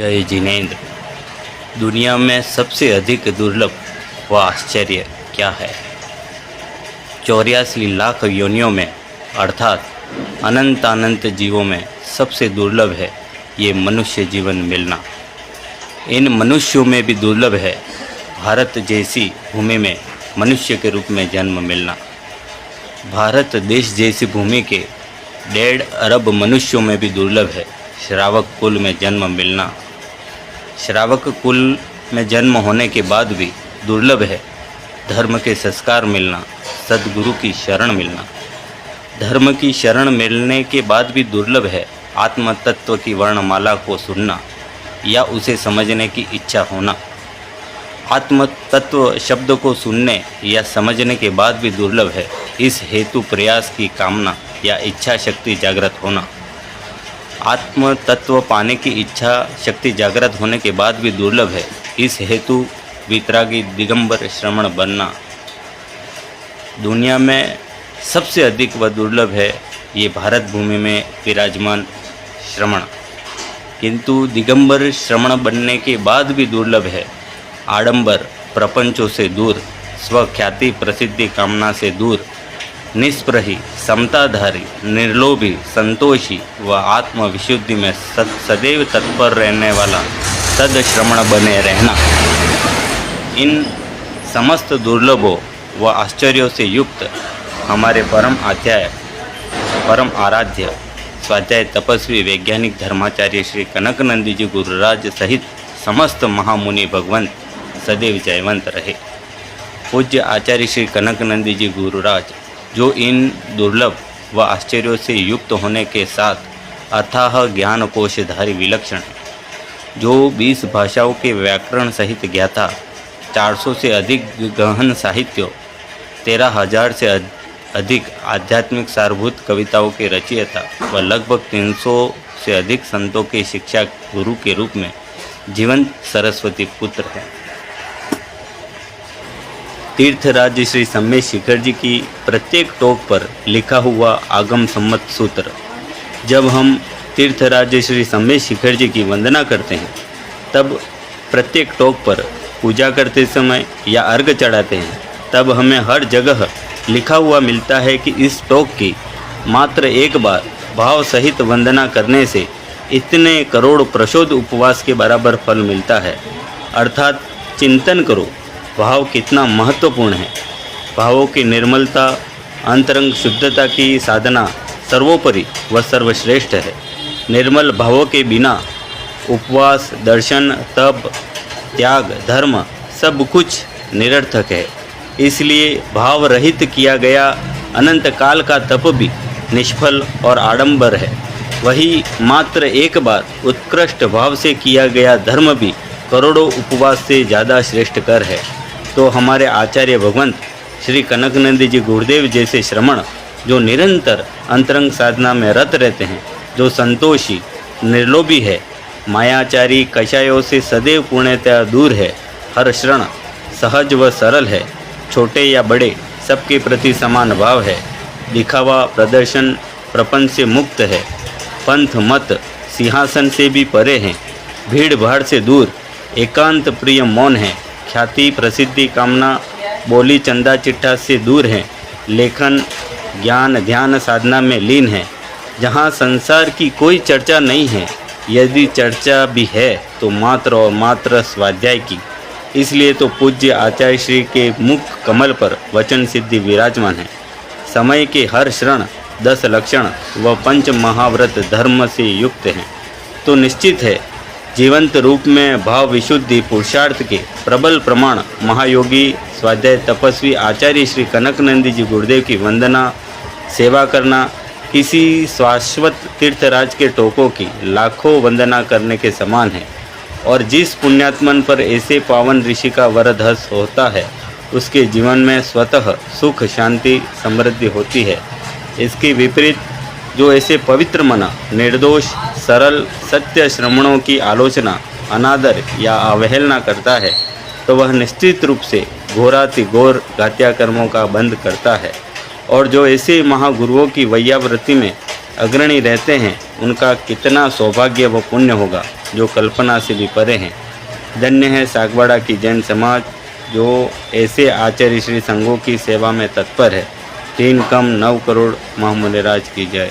जय जिनेंद्र। दुनिया में सबसे अधिक दुर्लभ व आश्चर्य क्या है? 84 लाख योनियों में अर्थात अनंत जीवों में सबसे दुर्लभ है ये मनुष्य जीवन मिलना। इन मनुष्यों में भी दुर्लभ है भारत जैसी भूमि में मनुष्य के रूप में जन्म मिलना। भारत देश जैसी भूमि के 1.5 अरब मनुष्यों में भी दुर्लभ है श्रावक कुल में जन्म मिलना। श्रावक कुल में जन्म होने के बाद भी दुर्लभ है धर्म के संस्कार मिलना, सद्गुरु की शरण मिलना। धर्म की शरण मिलने के बाद भी दुर्लभ है आत्म तत्व की वर्णमाला को सुनना या उसे समझने की इच्छा होना। आत्म तत्व शब्द को सुनने या समझने के बाद भी दुर्लभ है इस हेतु प्रयास की कामना या इच्छा शक्ति जागृत होना। आत्म तत्व पाने की इच्छा शक्ति जागृत होने के बाद भी दुर्लभ है इस हेतु वितरागी दिगंबर श्रमण बनना। दुनिया में सबसे अधिक व दुर्लभ है ये भारत भूमि में विराजमान श्रमण, किंतु दिगंबर श्रमण बनने के बाद भी दुर्लभ है आडंबर प्रपंचों से दूर, स्वख्याति प्रसिद्धि कामना से दूर, निष्प्रही समताधारी निर्लोभी संतोषी व आत्म विशुद्धि में सदैव तत्पर रहने वाला सद श्रमण बने रहना। इन समस्त दुर्लभों व आश्चर्यों से युक्त हमारे परम आराध्य स्वाध्याय तपस्वी वैज्ञानिक धर्माचार्य श्री कनकनंदी जी गुरुराज सहित समस्त महामुनि भगवंत सदैव जयवंत रहे। पूज्य आचार्य श्री कनकनंदी जी गुरुराज जो इन दुर्लभ व आश्चर्यों से युक्त होने के साथ अथाह ज्ञान कोशधारी विलक्षण है, जो 20 भाषाओं के व्याकरण सहित ज्ञाता, 400 से अधिक गहन साहित्यों, 13,000 से अधिक आध्यात्मिक सारभूत कविताओं के रचयिता व लगभग 300 से अधिक संतों के शिक्षा गुरु के रूप में जीवंत सरस्वती पुत्र हैं। तीर्थराज श्री सम्मेद शिखर जी की प्रत्येक टोक पर लिखा हुआ आगम सम्मत सूत्र, जब हम तीर्थराज श्री सम्मेद शिखर जी की वंदना करते हैं तब प्रत्येक टोक पर पूजा करते समय या अर्घ चढ़ाते हैं तब हमें हर जगह लिखा हुआ मिलता है कि इस टोक की मात्र एक बार भाव सहित वंदना करने से इतने करोड़ प्रशोध उपवास के बराबर फल मिलता है। अर्थात चिंतन करो भाव कितना महत्वपूर्ण है। भावों की निर्मलता, अंतरंग शुद्धता की साधना सर्वोपरि व सर्वश्रेष्ठ है। निर्मल भावों के बिना उपवास, दर्शन, तप, त्याग, धर्म सब कुछ निरर्थक है। इसलिए भाव रहित किया गया अनंत काल का तप भी निष्फल और आडंबर है। वही मात्र एक बार उत्कृष्ट भाव से किया गया धर्म भी करोड़ों उपवास से ज़्यादा श्रेष्ठ कर है। तो हमारे आचार्य भगवंत श्री कनकनंदी जी गुरुदेव जैसे श्रमण जो निरंतर अंतरंग साधना में रत रहते हैं, जो संतोषी निर्लोभी है, मायाचारी कषायों से सदैव पूर्णतया दूर है, हर क्षण सहज व सरल है, छोटे या बड़े सबके प्रति समान भाव है, दिखावा प्रदर्शन प्रपंच से मुक्त है, पंथ मत सिंहासन से भी परे हैं, भीड़ भाड़ से दूर, एकांत प्रिय मौन है, ख्याति प्रसिद्धि कामना बोली चंदा चिट्ठा से दूर हैं, लेखन ज्ञान ध्यान साधना में लीन है, जहाँ संसार की कोई चर्चा नहीं है, यदि चर्चा भी है तो मात्र और मात्र स्वाध्याय की। इसलिए तो पूज्य आचार्य श्री के मुख कमल पर वचन सिद्धि विराजमान है। समय के हर क्षण 10 लक्षण व 5 महाव्रत धर्म से युक्त हैं। तो निश्चित है जीवंत रूप में भाव विशुद्धि पुरुषार्थ के प्रबल प्रमाण महायोगी स्वाध्याय तपस्वी आचार्य श्री कनकनंदी जी गुरुदेव की वंदना सेवा करना किसी शाश्वत तीर्थराज के टोकों की लाखों वंदना करने के समान है। और जिस पुण्यात्मन पर ऐसे पावन ऋषि का वरदहस होता है उसके जीवन में स्वतः सुख शांति समृद्धि होती है। इसके विपरीत जो ऐसे पवित्र मना निर्दोष सरल सत्य श्रमणों की आलोचना अनादर या अवहेलना करता है तो वह निश्चित रूप से घोराति घोर घात्या कर्मों का बंध करता है। और जो ऐसे महागुरुओं की वैयावृत्ति में अग्रणी रहते हैं उनका कितना सौभाग्य व पुण्य होगा जो कल्पना से भी परे हैं। धन्य है सागवाड़ा की जैन समाज जो ऐसे आचार्य श्री संघों की सेवा में तत्पर है। 3 कम 9 करोड़। महामुनि राज की जय।